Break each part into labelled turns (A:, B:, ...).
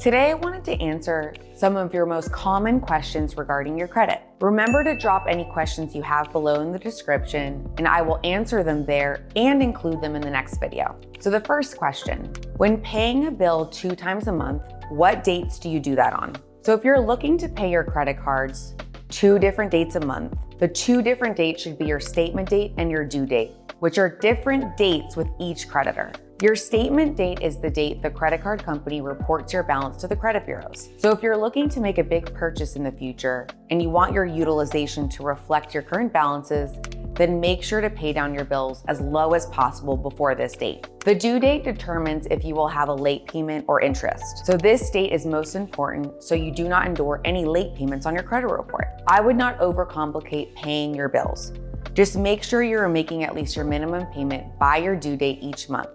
A: Today, I wanted to answer some of your most common questions regarding your credit. Remember to drop any questions you have below in the description, and I will answer them there and include them in the next video. So the first question, when paying a bill 2 times a month, what dates do you do that on? So if you're looking to pay your credit cards 2 different dates a month, the 2 different dates should be your statement date and your due date, which are different dates with each creditor. Your statement date is the date the credit card company reports your balance to the credit bureaus. So if you're looking to make a big purchase in the future and you want your utilization to reflect your current balances, then make sure to pay down your bills as low as possible before this date. The due date determines if you will have a late payment or interest. So this date is most important so you do not endure any late payments on your credit report. I would not overcomplicate paying your bills. Just make sure you are making at least your minimum payment by your due date each month,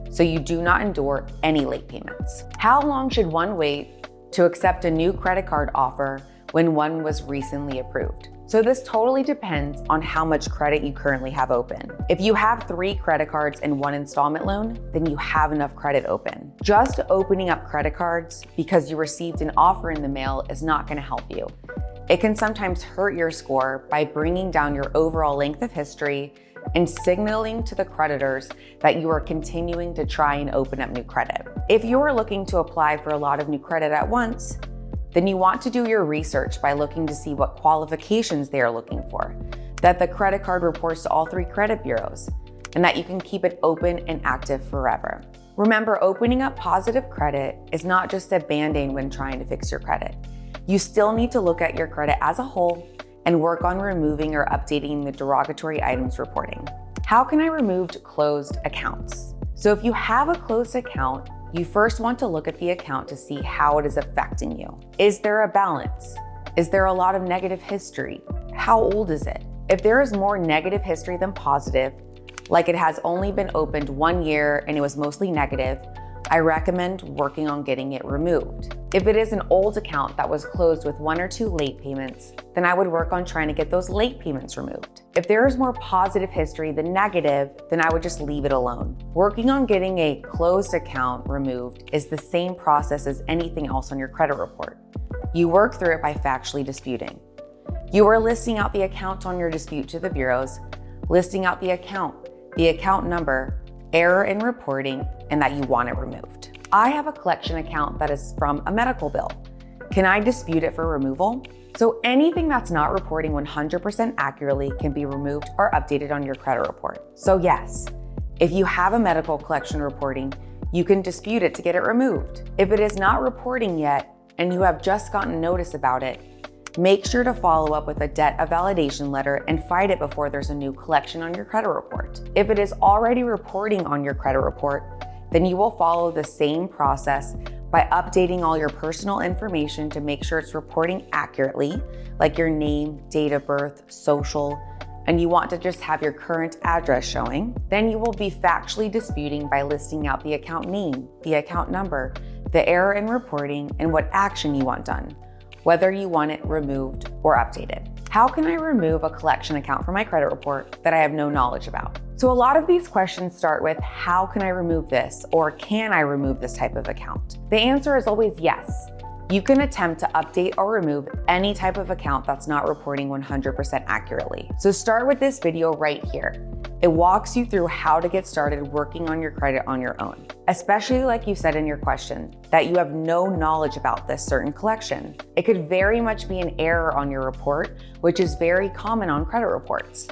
A: so you do not endure any late payments. How long should one wait to accept a new credit card offer when one was recently approved? So this totally depends on how much credit you currently have open. If you have 3 credit cards and 1 installment loan, then you have enough credit open. Just opening up credit cards because you received an offer in the mail is not going to help you. It can sometimes hurt your score by bringing down your overall length of history and signaling to the creditors that you are continuing to try and open up new credit. If you are looking to apply for a lot of new credit at once, then you want to do your research by looking to see what qualifications they are looking for, that the credit card reports to all 3 credit bureaus, and that you can keep it open and active forever. Remember, opening up positive credit is not just a band-aid when trying to fix your credit. You still need to look at your credit as a whole and work on removing or updating the derogatory items reporting. How can I remove closed accounts? So if you have a closed account, you first want to look at the account to see how it is affecting you. Is there a balance? Is there a lot of negative history? How old is it? If there is more negative history than positive, like it has only been opened 1 year and it was mostly negative, I recommend working on getting it removed. If it is an old account that was closed with 1 or 2 late payments, then I would work on trying to get those late payments removed. If there is more positive history than negative, then I would just leave it alone. Working on getting a closed account removed is the same process as anything else on your credit report. You work through it by factually disputing. You are listing out the account on your dispute to the bureaus, listing out the account number, error in reporting, and that you want it removed. I have a collection account that is from a medical bill. Can I dispute it for removal? So anything that's not reporting 100% accurately can be removed or updated on your credit report. So yes, if you have a medical collection reporting, you can dispute it to get it removed. If it is not reporting yet and you have just gotten notice about it, make sure to follow up with a debt validation letter and fight it before there's a new collection on your credit report. If it is already reporting on your credit report, then you will follow the same process by updating all your personal information to make sure it's reporting accurately, like your name, date of birth, social, and you want to just have your current address showing. Then you will be factually disputing by listing out the account name, the account number, the error in reporting, and what action you want done, whether you want it removed or updated. How can I remove a collection account from my credit report that I have no knowledge about? So a lot of these questions start with, how can I remove this? Or can I remove this type of account? The answer is always yes. You can attempt to update or remove any type of account that's not reporting 100% accurately. So start with this video right here. It walks you through how to get started working on your credit on your own, especially like you said in your question, that you have no knowledge about this certain collection. It could very much be an error on your report, which is very common on credit reports.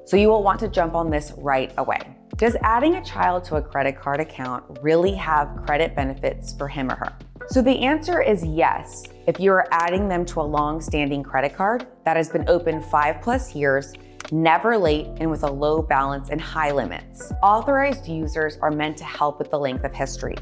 A: So you will want to jump on this right away. Does adding a child to a credit card account really have credit benefits for him or her? So the answer is yes, if you are adding them to a long-standing credit card that has been open 5+ years, never late, and with a low balance and high limits. Authorized users are meant to help with the length of history.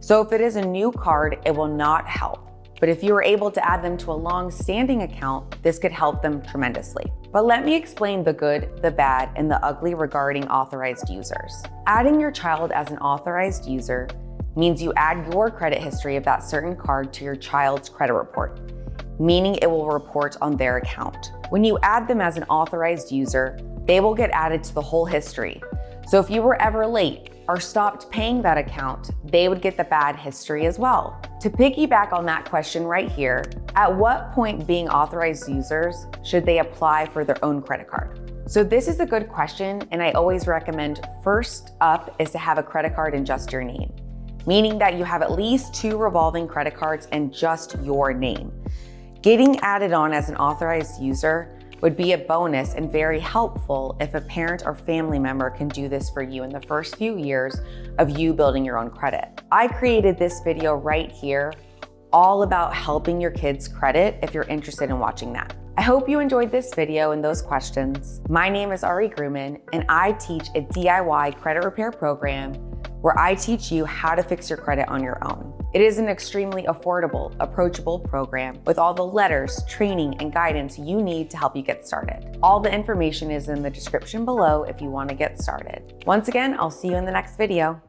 A: So if it is a new card, it will not help. But if you are able to add them to a long-standing account, this could help them tremendously. But let me explain the good, the bad, and the ugly regarding authorized users. Adding your child as an authorized user means you add your credit history of that certain card to your child's credit report, meaning it will report on their account. When you add them as an authorized user, they will get added to the whole history. So if you were ever late, or stopped paying that account, they would get the bad history as well. To piggyback on that question right here, at what point being authorized users should they apply for their own credit card? So this is a good question, and I always recommend first up is to have a credit card in just your name, meaning that you have at least 2 revolving credit cards in just your name. Getting added on as an authorized user would be a bonus and very helpful if a parent or family member can do this for you in the first few years of you building your own credit. I created this video right here all about helping your kids' credit if you're interested in watching that. I hope you enjoyed this video and those questions. My name is Ari Gruman, and I teach a DIY credit repair program where I teach you how to fix your credit on your own. It is an extremely affordable, approachable program with all the letters, training, and guidance you need to help you get started. All the information is in the description below if you want to get started. Once again, I'll see you in the next video.